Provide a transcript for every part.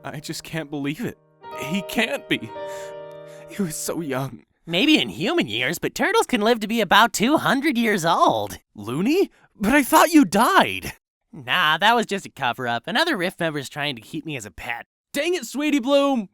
I just can't believe it. He can't be. He was so young. Maybe in human years, but turtles can live to be about 200 years old. Looney? But I thought you died. Nah, that was just a cover-up. Another Rift member's trying to keep me as a pet. Dang it, Sweetie Bloom!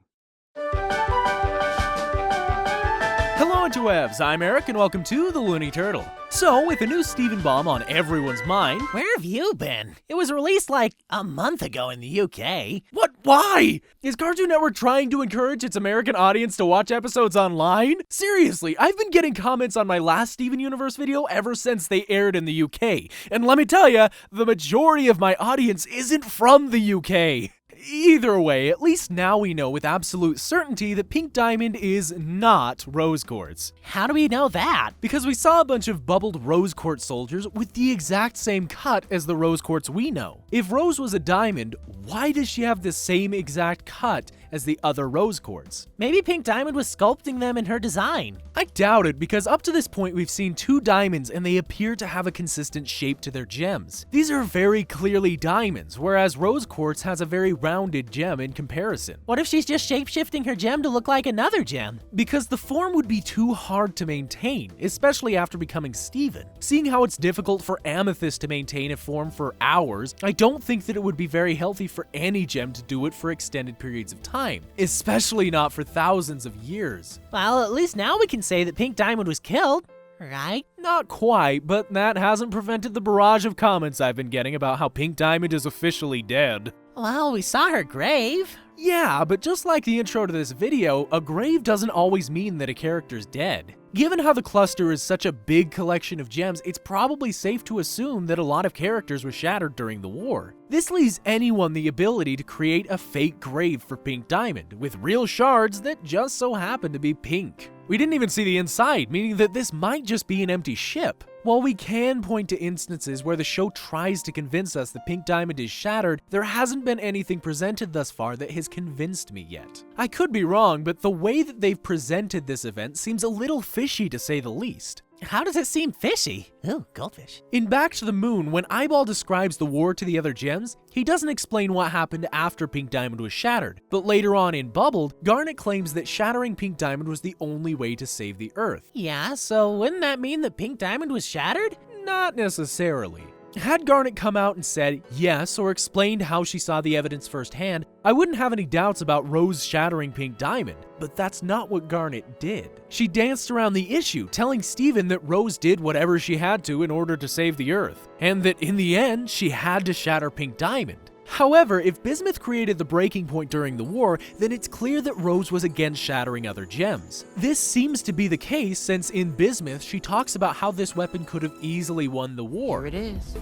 Hello interwebs, I'm Eric and welcome to TheLooneyTurtle. So, with a new Steven bomb on everyone's mind... Where have you been? It was released like a month ago in the UK. What? Why? Is Cartoon Network trying to encourage its American audience to watch episodes online? Seriously, I've been getting comments on my last Steven Universe video ever since they aired in the UK. And let me tell ya, the majority of my audience isn't from the UK. Either way, at least now we know with absolute certainty that Pink Diamond is not Rose Quartz. How do we know that? Because we saw a bunch of bubbled Rose Quartz soldiers with the exact same cut as the Rose Quartz we know. If Rose was a diamond, why does she have the same exact cut as the other Rose Quartz? Maybe Pink Diamond was sculpting them in her design. I doubt it, because up to this point we've seen two diamonds and they appear to have a consistent shape to their gems. These are very clearly diamonds, whereas Rose Quartz has a very rounded gem in comparison. What if she's just shape-shifting her gem to look like another gem? Because the form would be too hard to maintain, especially after becoming Steven. Seeing how it's difficult for Amethyst to maintain a form for hours, I don't think that it would be very healthy for any gem to do it for extended periods of time, especially not for thousands of years. Well, at least now we can say that Pink Diamond was killed, right? Not quite, but that hasn't prevented the barrage of comments I've been getting about how Pink Diamond is officially dead. Well, we saw her grave. Yeah, but just like the intro to this video, a grave doesn't always mean that a character's dead. Given how the cluster is such a big collection of gems, it's probably safe to assume that a lot of characters were shattered during the war. This leaves anyone the ability to create a fake grave for Pink Diamond, with real shards that just so happen to be pink. We didn't even see the inside, meaning that this might just be an empty ship. While we can point to instances where the show tries to convince us that Pink Diamond is shattered, there hasn't been anything presented thus far that has convinced me yet. I could be wrong, but the way that they've presented this event seems a little fishy to say the least. How does it seem fishy? Ooh, goldfish. In Back to the Moon, when Eyeball describes the war to the other gems, he doesn't explain what happened after Pink Diamond was shattered. But later on in Bubbled, Garnet claims that shattering Pink Diamond was the only way to save the Earth. Yeah, so wouldn't that mean that Pink Diamond was shattered? Not necessarily. Had Garnet come out and said yes or explained how she saw the evidence firsthand, I wouldn't have any doubts about Rose shattering Pink Diamond, but that's not what Garnet did. She danced around the issue, telling Steven that Rose did whatever she had to in order to save the Earth, and that in the end, she had to shatter Pink Diamond. However, if Bismuth created the breaking point during the war, then it's clear that Rose was against shattering other gems. This seems to be the case since in Bismuth, she talks about how this weapon could have easily won the war. Here it is.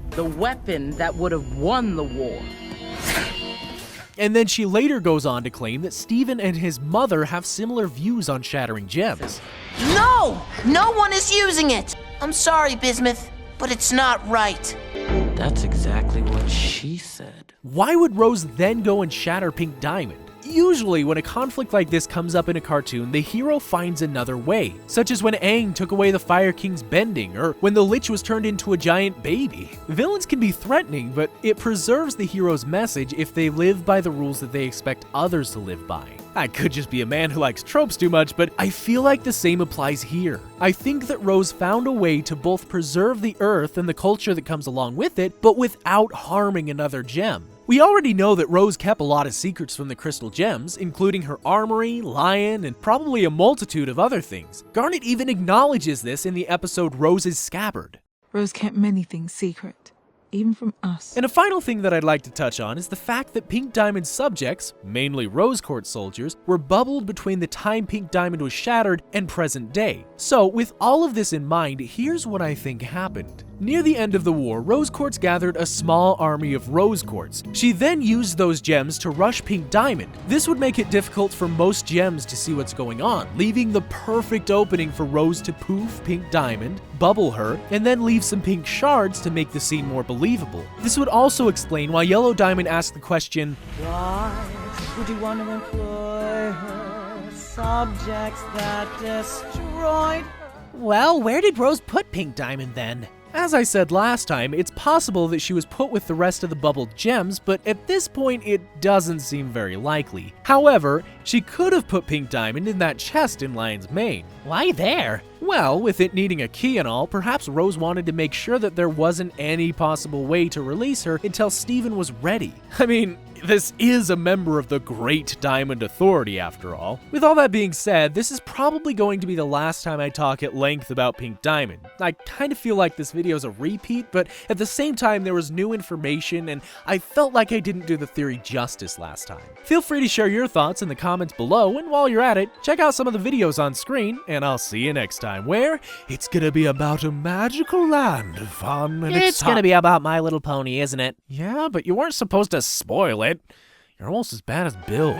The weapon that would have won the war. And then she later goes on to claim that Steven and his mother have similar views on shattering gems. No! No one is using it! I'm sorry, Bismuth, but it's not right. That's exactly what she said. Why would Rose then go and shatter Pink Diamond? Usually, when a conflict like this comes up in a cartoon, the hero finds another way, such as when Aang took away the Fire King's bending, or when the Lich was turned into a giant baby. Villains can be threatening, but it preserves the hero's message if they live by the rules that they expect others to live by. I could just be a man who likes tropes too much, but I feel like the same applies here. I think that Rose found a way to both preserve the Earth and the culture that comes along with it, but without harming another gem. We already know that Rose kept a lot of secrets from the crystal gems, including her armory, lion, and probably a multitude of other things. Garnet even acknowledges this in the episode Rose's Scabbard. Rose kept many things secret, even from us. And a final thing that I'd like to touch on is the fact that Pink Diamond's subjects, mainly Rose Quartz soldiers, were bubbled between the time Pink Diamond was shattered and present day. So, with all of this in mind, here's what I think happened. Near the end of the war, Rose Quartz gathered a small army of Rose Quartz. She then used those gems to rush Pink Diamond. This would make it difficult for most gems to see what's going on, leaving the perfect opening for Rose to poof Pink Diamond, bubble her, and then leave some pink shards to make the scene more believable. This would also explain why Yellow Diamond asked the question, "Why would you want to employ her subjects that destroyed her?" Well, where did Rose put Pink Diamond then? As I said last time, it's possible that she was put with the rest of the bubbled gems, but at this point it doesn't seem very likely. However, she could have put Pink Diamond in that chest in Lion's Mane. Why there? Well, with it needing a key and all, perhaps Rose wanted to make sure that there wasn't any possible way to release her until Steven was ready. I mean, this is a member of the Great Diamond Authority after all. With all that being said, this is probably going to be the last time I talk at length about Pink Diamond. I kind of feel like this video is a repeat, but at the same time there was new information and I felt like I didn't do the theory justice last time. Feel free to share your thoughts in the comments below, and while you're at it, check out some of the videos on screen, and I'll see you next time where it's gonna be about a magical land of fun and It's gonna be about My Little Pony, isn't it? Yeah, but you weren't supposed to spoil it. You're almost as bad as Bill.